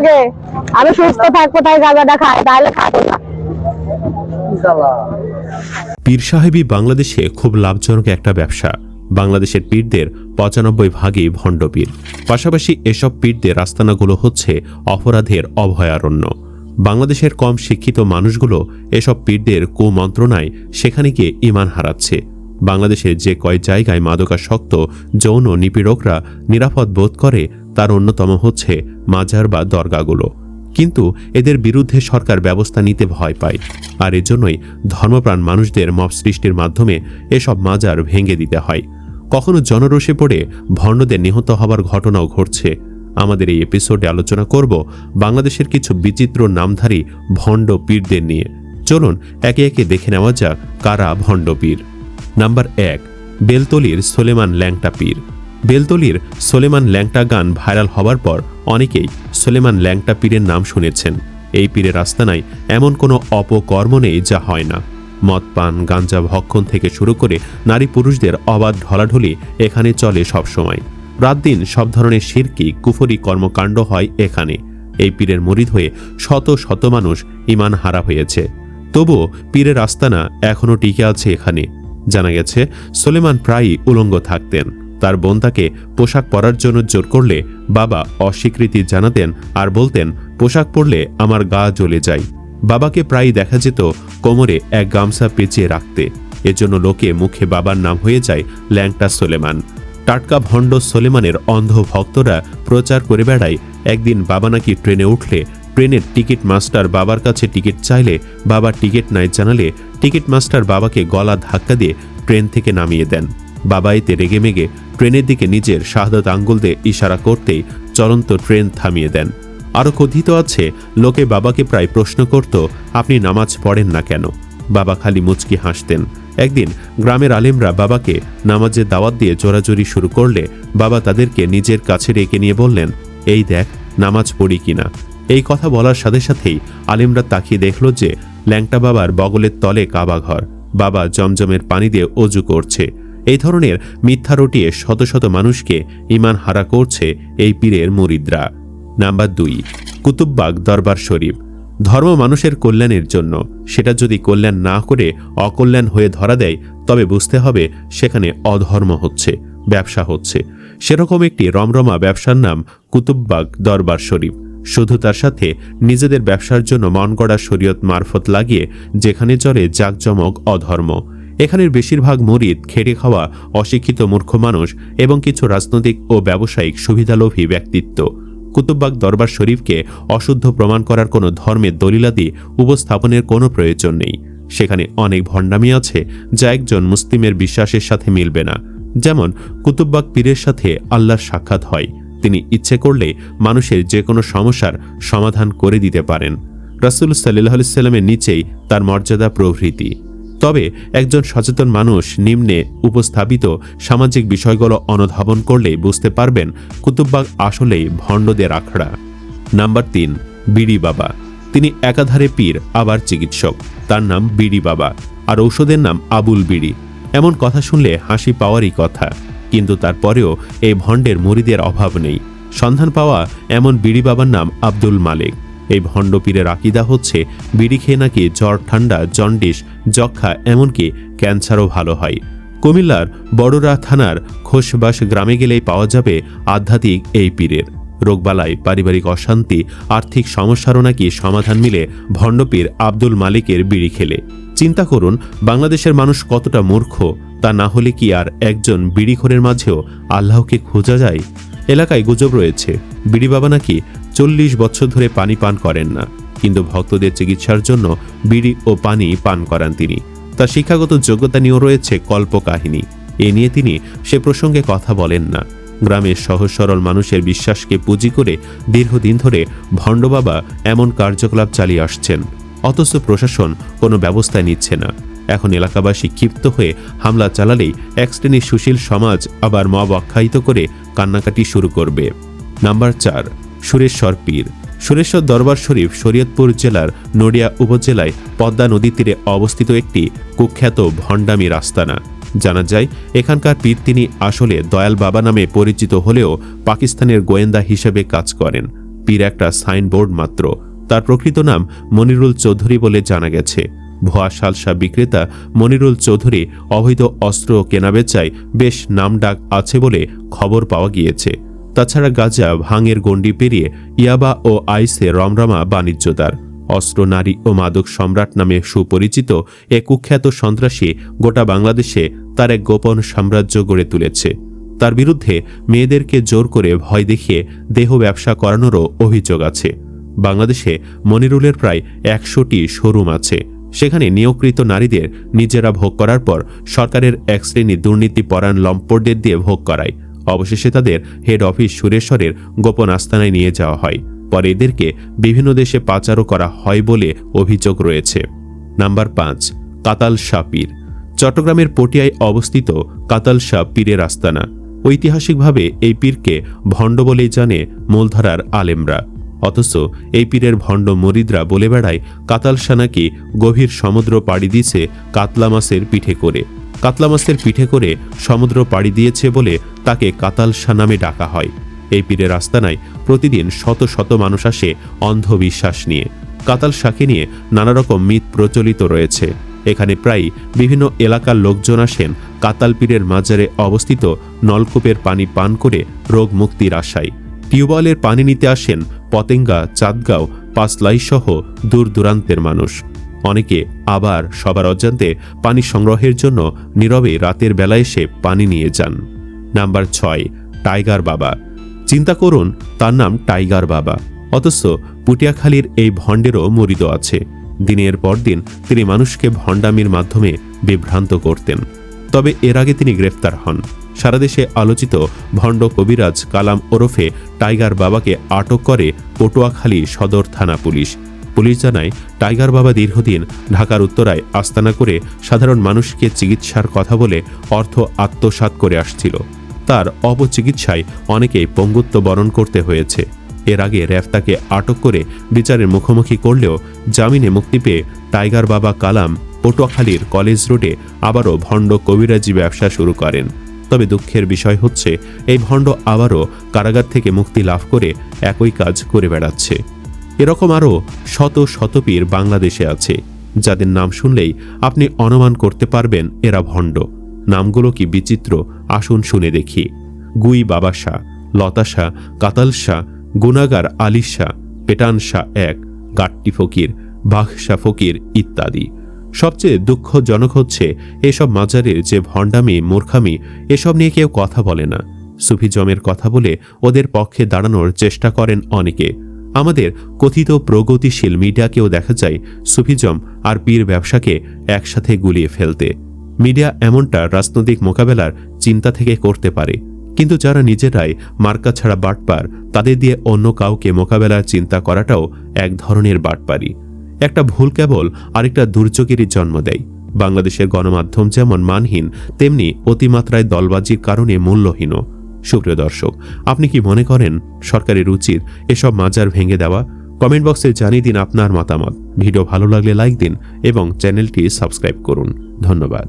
লাগে, আমি সুস্থ থাকবো তাই গাঁজাটা খাই, তাহলে খাবো না। পীর সাহেবী বাংলাদেশে খুব লাভজনক একটা ব্যবসা। বাংলাদেশের পীরদের ৯৫ ভাগই ভণ্ড পীর। পাশাপাশি এসব পীরদের আস্তানাগুলো হচ্ছে অপরাধের অভয়ারণ্য। বাংলাদেশের কম শিক্ষিত মানুষগুলো এসব পীরদের কুমন্ত্রণায় সেখানে গিয়ে ঈমান হারাচ্ছে। বাংলাদেশের যে কয় জায়গায় মাদকাসক্ত যৌন নিপীড়করা নিরাপদ বোধ করে তার অন্যতম হচ্ছে মাজার বা দরগাগুলো। কিন্তু এদের বিরুদ্ধে সরকার ব্যবস্থা নিতে ভয় পায়, আর এজন্যই ধর্মপ্রাণ মানুষদের মব সৃষ্টির মাধ্যমে এসব মাজার ভেঙে দিতে হয়। কখনো জনরোষে পড়ে ভণ্ডদের নিহত হবার ঘটনাও ঘটছে। আমাদের এই এপিসোডে আলোচনা করব বাংলাদেশের কিছু বিচিত্র নামধারী ভণ্ড পীরদের নিয়ে। চলুন একে একে দেখে নেওয়া যাক কারা ভণ্ড পীর। নাম্বার ১, বেলতলির সোলেমান ল্যাংটা পীর। বেলতলির সোলেমান ল্যাংটা গান ভাইরাল হবার পর অনেকেই সোলেমান ল্যাংটা পীরের নাম শুনেছেন। এই পীরের আস্তানায় এমন কোনো অপকর্ম নেই যা হয় না। মদ পান, গাঞ্জা ভক্ষণ থেকে শুরু করে নারী পুরুষদের অবাধ ঢলাঢলি এখানে চলে সবসময়। রাত দিন সব ধরনের শিরকি কুফরি কর্মকাণ্ড হয় এখানে। এই পীরের মুরিদ হয়ে শত শত মানুষ ঈমান হারা হয়েছে। তবুও পীরের আস্তানা এখনও টিকে আছে এখানে। জানা গেছে সোলেমান প্রায়ই উলঙ্গ থাকতেন। তার বোন তাকে পোশাক পরার জন্য জোর করলে বাবা অস্বীকৃতি জানাতেন আর বলতেন, পোশাক পরলে আমার গা জ্বলে যায়। বাবাকে প্রায়ই দেখা যেত কোমরে এক গামছা পেঁচিয়ে রাখতে। এজন্য লোকে মুখে বাবার নাম হয়ে যায় ল্যাংটা সোলেমান। টাটকা ভণ্ড সোলেমানের অন্ধ ভক্তরা প্রচার করে বেড়ায় একদিন বাবা নাকি ট্রেনে উঠলে ট্রেনের টিকিট মাস্টার বাবার কাছে টিকিট চাইলে বাবা টিকিট নাই জানালে টিকিট মাস্টার বাবাকে গলা ধাক্কা দিয়ে ট্রেন থেকে নামিয়ে দেন। বাবা এতে রেগেমেগে ট্রেনের দিকে নিজের শাহাদাত আঙ্গুল দিয়ে ইশারা করতেই চলন্ত ট্রেন থামিয়ে দেন। আরও কথিত আছে, লোকে বাবাকে প্রায় প্রশ্ন করত, আপনি নামাজ পড়েন না কেন? বাবা খালি মুচকি হাসতেন। একদিন গ্রামের আলেমরা বাবাকে নামাজের দাওয়াত দিয়ে জোরাজুরি শুরু করলে বাবা তাদেরকে নিজের কাছে ডেকে নিয়ে বললেন, এই দেখ নামাজ পড়ি কিনা। এই কথা বলার সাথে সাথেই আলেমরা তাকিয়ে দেখল যে ল্যাংটা বাবার বগলের তলে কাবা ঘর। বাবা জমজমের পানি দিয়ে অজু করছে। এই ধরনের মিথ্যা রটিয়ে শত শত মানুষকে ঈমান হারা করছে এই পীরের মুরিদরা। নাম্বার ২, কুতুববাগ দরবার শরীফ। ধর্ম মানুষের কল্যাণের জন্য, সেটা যদি কল্যাণ না করে অকল্যাণ হয়ে ধরা দেয় তবে বুঝতে হবে সেখানে অধর্ম হচ্ছে, ব্যবসা হচ্ছে। সেরকম একটি রমরমা ব্যবসার নাম কুতুববাগ দরবার শরীফ। শুধু তার সাথে নিজেদের ব্যবসার জন্য মন গড়া শরীয়ত মারফত লাগিয়ে যেখানে চলে জাঁকজমক অধর্ম। এখানের বেশিরভাগ মুরিদ খেটে খাওয়া অশিক্ষিত মূর্খ মানুষ এবং কিছু রাজনৈতিক ও ব্যবসায়িক সুবিধালোভী ব্যক্তিত্ব। কুতুববাগ দরবার শরীফকে অশুদ্ধ প্রমাণ করার কোনো ধর্মের দলিলাদি উপস্থাপনের কোনো প্রয়োজন নেই। সেখানে অনেক ভণ্ডামি আছে যা একজন মুসলিমের বিশ্বাসের সাথে মিলবে না। যেমন কুতুববাগ পীরের সাথে আল্লাহর সাক্ষাৎ হয়। তিনি ইচ্ছে করলে মানুষের যে কোনো সমস্যার সমাধান করে দিতে পারেন। রাসূল সাল্লাল্লাহু আলাইহি সাল্লামের নিচেই তার মর্যাদা প্রভৃতি। তবে একজন সচেতন মানুষ নিম্নে উপস্থাপিত সামাজিক বিষয়গুলো অনুধাবন করলেই বুঝতে পারবেন কুতুববাগ আসলেই ভণ্ডদের আখড়া। নাম্বার ৩, বিড়ি বাবা। তিনি একাধারে পীর আবার চিকিৎসক। তার নাম বিড়ি বাবা, আর ঔষধের নাম আবুল বিড়ি। এমন কথা শুনলে হাসি পাওয়ারই কথা, কিন্তু তারপরেও এই ভণ্ডের মুরিদের অভাব নেই। সন্ধান পাওয়া এমন বিড়ি বাবার নাম আব্দুল মালেক। এই ভণ্ড পীরের আকিদা হচ্ছে বিড়ি খেয়ে নাকি জ্বর, ঠান্ডা, জন্ডিস, যক্ষা, এমনকি ক্যান্সারও ভালো হয়। কুমিল্লার বড়রা থানার খোসবাস গ্রামে গেলেই পাওয়া যাবে আধ্যাত্মিক এই পীরের। রোগবালাই, পারিবারিক অশান্তি, আর্থিক সমস্যারও নাকি সমাধান মিলে ভণ্ডপীর আব্দুল মালিকের বিড়ি খেলে। চিন্তা করুন বাংলাদেশের মানুষ কতটা মূর্খ। তা না হলে কি আর একজন বিড়িখোরের মাঝেও আল্লাহকে খোঁজা যায়? এলাকায় গুজব রয়েছে বিড়ি বাবা নাকি 40 বছর ধরে পানি পান করেন না, কিন্তু ভক্তদের চিকিৎসার জন্য বিড়ি ও পানি পান করান তিনি। তার শিক্ষাগত যোগ্যতা নিয়েও রয়েছে কল্পকাহিনী। এ নিয়ে তিনি সে প্রসঙ্গে কথা বলেন না। গ্রামের সহজ সরল মানুষের বিশ্বাসকে পুঁজি করে দীর্ঘদিন ধরে ভণ্ড বাবা এমন কার্যকলাপ চালিয়ে আসছেন, অথচ প্রশাসন কোনো ব্যবস্থা নিচ্ছে না। এখন এলাকাবাসী ক্ষিপ্ত হয়ে হামলা চালালেই এক শ্রেণীর সুশীল সমাজ আবার মব আখ্যায়িত করে কান্নাকাটি শুরু করবে। নাম্বার ৪, সুরেশ্বর পীর। সুরেশ্বর দরবার শরীফ শরীয়তপুর জেলার নড়িয়া উপজেলায় পদ্মা নদীর তীরে অবস্থিত একটি কুখ্যাত ভণ্ডামির আস্তানা। জানা যায় এখানকার পীর তিনি আসলে দয়াল বাবা নামে পরিচিত হলেও পাকিস্তানের গোয়েন্দা হিসেবে কাজ করেন। পীর একটা সাইনবোর্ড মাত্র। তার প্রকৃত নাম মনিরুল চৌধুরী বলে জানা গেছে। ভুয়া সালসা বিক্রেতা মনিরুল চৌধুরী অবৈধ অস্ত্র কেনাবেচায় বেশ নামডাক আছে বলে খবর পাওয়া গিয়েছে। তাছাড়া গাঁজা, ভাঙের গণ্ডি পেরিয়ে ইয়াবা ও আইসে রমরমা বাণিজ্যদার। অস্ত্র, নারী ও মাদক সম্রাট নামে সুপরিচিত এ কুখ্যাত সন্ত্রাসী গোটা বাংলাদেশে তার এক গোপন সাম্রাজ্য গড়ে তুলেছে। তার বিরুদ্ধে মেয়েদেরকে জোর করে ভয় দেখিয়ে দেহ ব্যবসা করানোরও অভিযোগ আছে। বাংলাদেশে মনিরুলের প্রায় 100টি শোরুম আছে। সেখানে নিয়োগকৃত নারীদের নিজেরা ভোগ করার পর সরকারের এক শ্রেণী দুর্নীতিপরায়ণ লম্পটদের দিয়ে ভোগ করায়। অবশেষে তাদের হেড অফিস সুরেশ্বরের গোপন আস্তানায় নিয়ে যাওয়া হয়। পরে এদেরকে বিভিন্ন দেশে পাচারও করা হয় বলে অভিযোগ রয়েছে। নাম্বার 5, কাতাল শাহ পীর। চট্টগ্রামের পটিয়ায় অবস্থিত কাতাল শাহ পীরের আস্তানা। ঐতিহাসিকভাবে এই পীরকে ভণ্ড বলেই জানে মূলধারার আলেমরা। অথচ এই পীরের ভণ্ড মরিদরা বলে বেড়ায় কাতাল শাহ নাকি গভীর সমুদ্র পাড়ি দিয়েছে কাতলা মাছের পিঠে করে। কাতলা মাছের পিঠে করে সমুদ্র পাড়ি দিয়েছে বলে তাকে কাতাল শাহ নামে ডাকা হয়। এই পীরের আস্তানায় প্রতিদিন শত শত মানুষ আসে অন্ধবিশ্বাস নিয়ে। কাতাল শাহকে নিয়ে নানা রকম মিথ প্রচলিত রয়েছে। এখানে প্রায় বিভিন্ন এলাকার লোকজন আসেন কাতাল পীরের মাজারে অবস্থিত নলকূপের পানি পান করে রোগ মুক্তির আশায়। টিউবওয়েলের পানি নিতে আসেন পতেঙ্গা, চাঁদগাঁও, পাঁচলাই সহ দূর দূরান্তের মানুষ। অনেকে আবার সবার অজান্তে পানি সংগ্রহের জন্য নীরবে রাতের বেলা এসে পানি নিয়ে যান। নাম্বার 6, টাইগার বাবা। চিন্তা করুন, তার নাম টাইগার বাবা, অথচ পুটিয়াখালীর এই ভণ্ডেরও মরিদ আছে। দিনের পর দিন তিনি মানুষকে ভণ্ডামির মাধ্যমে বিভ্রান্ত করতেন। তবে এর আগে তিনি গ্রেফতার হন। সারা দেশে আলোচিত ভণ্ড কবিরাজ কালাম ওরফে টাইগার বাবাকে আটক করে পটুয়াখালী সদর থানা পুলিশ। পুলিশ জানায়, টাইগার বাবা দীর্ঘদিন ঢাকার উত্তরায় আস্তানা করে সাধারণ মানুষকে চিকিৎসার কথা বলে অর্থ আত্মসাৎ করে আসছিল। তার অপচিকিৎসায় অনেকেই পঙ্গুত্ব বরণ করতে হয়েছে। এর আগে র্যাব তাকে আটক করে বিচারের মুখোমুখি করলেও জামিনে মুক্তি পেয়ে টাইগার বাবা কালাম পটুয়াখালীর কলেজ রোডে আবারও ভণ্ড কবিরাজি ব্যবসা শুরু করেন। তবে দুঃখের বিষয় হচ্ছে, এই ভণ্ড আবারও কারাগার থেকে মুক্তি লাভ করে একই কাজ করে বেড়াচ্ছে। এরকম আরও শত শত পীর বাংলাদেশে আছে, যাদের নাম শুনলেই আপনি অনুমান করতে পারবেন এরা ভণ্ড। নামগুলো কি বিচিত্র, আসুন শুনে দেখি। গুই বাবা শাহ, লতা শাহ, কাতাল শাহ, গুনাগার আলী শাহ, পেটান শাহ 1, গাট্টি ফকির, বাঘ শাহ ফকির ইত্যাদি। সবচেয়ে দুঃখজনক হচ্ছে, এসব মাজারের যে ভণ্ডামি, মূর্খামি, এসব নিয়ে কেউ কথা বলে না। সুফিজমের কথা বলে ওদের পক্ষে দাঁড়ানোর চেষ্টা করেন অনেকে। আমাদের কথিত প্রগতিশীল মিডিয়াকেও দেখা যায় সুফিজম আর পীর ব্যবসাকে একসাথে গুলিয়ে ফেলতে। মিডিয়া এমনটা রাজনৈতিক মোকাবেলার চিন্তা থেকে করতে পারে, কিন্তু যারা নিজেরাই মার্কা ছাড়া বাটপার, তাদের দিয়ে অন্য কাউকে মোকাবেলার চিন্তা করাটাও এক ধরনের বাটপারি। একটা ভুল কেবল আরেকটা দুর্যোগেরই জন্ম দেয়। বাংলাদেশের গণমাধ্যম যেমন মানহীন, তেমনি অতিমাত্রায় দলবাজির কারণে মূল্যহীন। সুপ্রিয় দর্শক, আপনি কি মনে করেন সরকারের উচিত এসব মাজার ভেঙে দেওয়া? কমেন্ট বক্সে জানিয়ে দিন আপনার মতামত। ভিডিও ভালো লাগলে লাইক দিন এবং চ্যানেলটি সাবস্ক্রাইব করুন। ধন্যবাদ।